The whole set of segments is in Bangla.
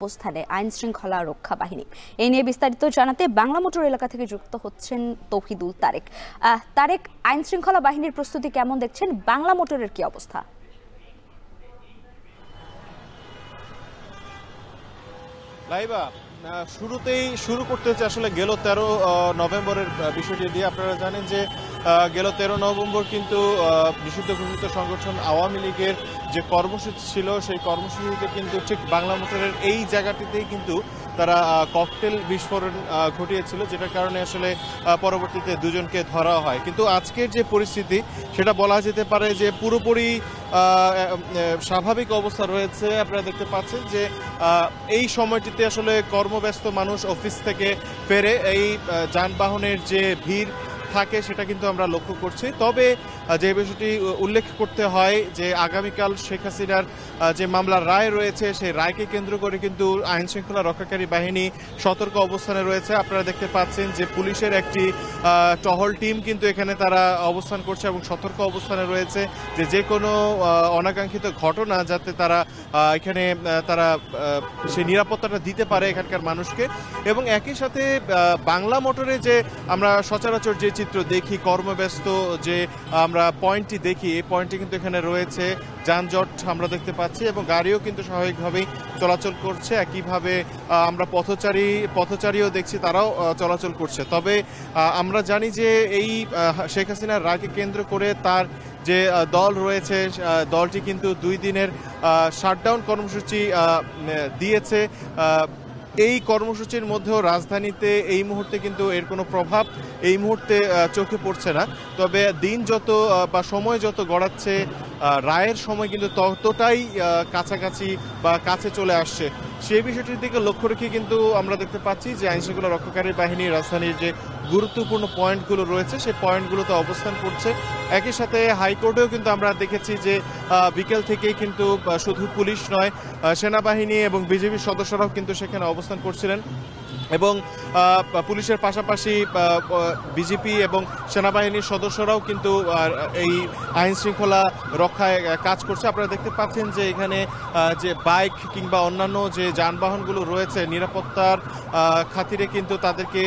অবস্থানে আইন শৃঙ্খলা রক্ষা বাহিনী। এই নিয়ে বিস্তারিত জানাতে বাংলা মোটর এলাকা থেকে যুক্ত হচ্ছেন তৌহিদুল তারেক। তারেক, আইন শৃঙ্খলা বাহিনীর প্রস্তুতি কেমন দেখছেন? বাংলা মোটরের কি অবস্থা? লাইবা শুরুতেই শুরু করতে হচ্ছে আসলে গেল 13 নভেম্বরের বিষয়টি দিয়ে। আপনারা জানেন যে গেল 13 নভেম্বর কিন্তু নিষিদ্ধ ঘোষিত সংগঠন আওয়ামী লীগের যে কর্মসূচি ছিল সেই কর্মসূচিতে কিন্তু ঠিক বাংলা মোটরের এই জায়গাটিতেই কিন্তু তারা ককটেল বিস্ফোরণ ঘটিয়েছিল, যেটার কারণে আসলে পরবর্তীতে দুজনকে ধরা হয়। কিন্তু আজকের যে পরিস্থিতি সেটা বলা যেতে পারে যে পুরোপুরি স্বাভাবিক অবস্থা রয়েছে। আপনারা দেখতে পাচ্ছেন যে এই সময়টিতে আসলে কর্মব্যস্ত মানুষ অফিস থেকে ফেরে, এই যানবাহনের যে ভিড় থাকে সেটা কিন্তু আমরা লক্ষ্য করছি। তবে যে বিষয়টি উল্লেখ করতে হয় যে আগামীকাল শেখ হাসিনার যে মামলার রায় রয়েছে সেই রায়কে কেন্দ্র করে কিন্তু আইন শৃঙ্খলা রক্ষাকারী বাহিনী সতর্ক অবস্থানে রয়েছে। আপনারা দেখতে পাচ্ছেন যে পুলিশের একটি টহল টিম কিন্তু এখানে তারা অবস্থান করছে এবং সতর্ক অবস্থানে রয়েছে যে কোনো অনাকাঙ্ক্ষিত ঘটনা যাতে তারা এখানে তারা সেই নিরাপত্তাটা দিতে পারে এখানকার মানুষকে। এবং একই সাথে বাংলা মোটরে যে আমরা সচরাচর যে চিত্র দেখি, কর্মব্যস্ত যে আমরা পয়েন্টটি দেখি, এই পয়েন্টটি কিন্তু এখানে রয়েছে, যানজট আমরা দেখতে পাচ্ছি এবং গাড়িও কিন্তু স্বাভাবিকভাবেই চলাচল করছে। একইভাবে আমরা পথচারীও দেখছি, তারাও চলাচল করছে। তবে আমরা জানি যে এই শেখ হাসিনার রায়কে কেন্দ্র করে তার যে দল রয়েছে, দলটি কিন্তু 2 দিনের শাটডাউন কর্মসূচি দিয়েছে। এই কর্মসূচির মধ্যেও রাজধানীতে এই মুহূর্তে কিন্তু এর কোনো প্রভাব এই মুহূর্তে চোখে পড়ছে না। তবে দিন যত বা সময় যত গড়াচ্ছে, রায়ের সময় কিন্তু ততটাই কাছাকাছি বা কাছে চলে আসছে। সেই বিষয়টির দিকে লক্ষ্য রেখে কিন্তু আমরা দেখতে পাচ্ছি যে আইনশৃঙ্খলা রক্ষাকারী বাহিনী রাজধানীর যে গুরুত্বপূর্ণ পয়েন্টগুলো রয়েছে সেই পয়েন্টগুলোতে অবস্থান করছে। একই সাথে হাইকোর্টেও কিন্তু আমরা দেখেছি যে বিকেল থেকেই কিন্তু শুধু পুলিশ নয়, সেনাবাহিনী এবং বিজেপির সদস্যরাও কিন্তু সেখানে অবস্থান করছিলেন এবং পুলিশের পাশাপাশি বিজেপি এবং সেনাবাহিনীর সদস্যরাও কিন্তু এই আইন শৃঙ্খলা রক্ষায় কাজ করছে। আপনারা দেখতে পাচ্ছেন যে এখানে যে বাইক কিংবা অন্যান্য যে যানবাহনগুলো রয়েছে, নিরাপত্তার খাতিরে কিন্তু তাদেরকে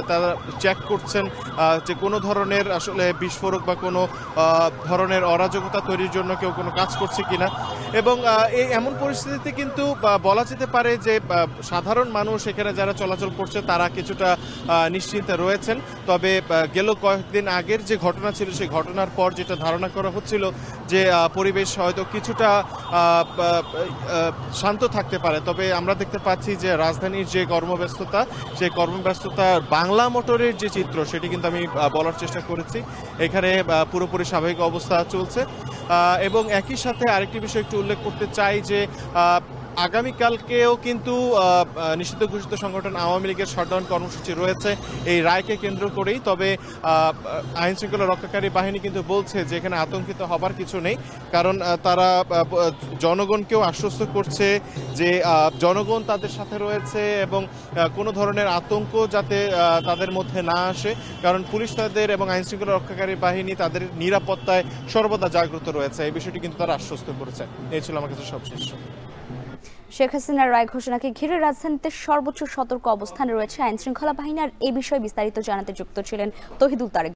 তারা চেক করছেন যে কোনো ধরনের আসলে বিস্ফোরক বা কোনো ধরনের অরাজকতা তৈরির জন্য কেউ কোনো কাজ করছে কিনা। এবং এই এমন পরিস্থিতিতে কিন্তু বলা যেতে পারে যে সাধারণ মানুষ এখানে যারা চলাচল করছে তারা কিছুটা নিশ্চিন্তে রয়েছেন। তবে গেল কয়েকদিন আগের যে ঘটনা ছিল সেই ঘটনার পর যেটা ধারণা করা হচ্ছিল যে পরিবেশ হয়তো কিছুটা শান্ত থাকতে পারে। তবে আমরা দেখতে পাচ্ছি যে রাজধানীর যে কর্মব্যস্ততা, সেই কর্মব্যস্ততা বাংলা মোটরের যে চিত্র সেটি কিন্তু আমি বলার চেষ্টা করেছি। এখানে পুরোপুরি স্বাভাবিক অবস্থা চলছে। এবং একই সাথে আরেকটি বিষয় একটু উল্লেখ করতে চাই যে আগামীকালকেও কিন্তু নিষিদ্ধ ঘোষিত সংগঠন আওয়ামী লীগের শাটডাউন কর্মসূচি রয়েছে এই রায়কে কেন্দ্র করেই। তবে আইন শৃঙ্খলা রক্ষাকারী বাহিনী কিন্তু বলছে যে এখানে আতঙ্কিত হবার কিছু নেই, কারণ তারা জনগণকেও আশ্বস্ত করছে যে জনগণ তাদের সাথে রয়েছে এবং কোনো ধরনের আতঙ্ক যাতে তাদের মধ্যে না আসে, কারণ পুলিশ তাদের এবং আইন শৃঙ্খলা রক্ষাকারী বাহিনী তাদের নিরাপত্তায় সর্বদা জাগ্রত রয়েছে। এই বিষয়টি কিন্তু তারা আশ্বস্ত করেছে। এই ছিল আমার কাছে সবশেষ। শেখ হাসিনার রায় ঘোষণাকে ঘিরে রাজধানীতে সর্বোচ্চ সতর্ক অবস্থানে রয়েছে আইন শৃঙ্খলা বাহিনী। আর এই বিষয়ে বিস্তারিত জানাতে যুক্ত ছিলেন তৌহিদুল তারেক।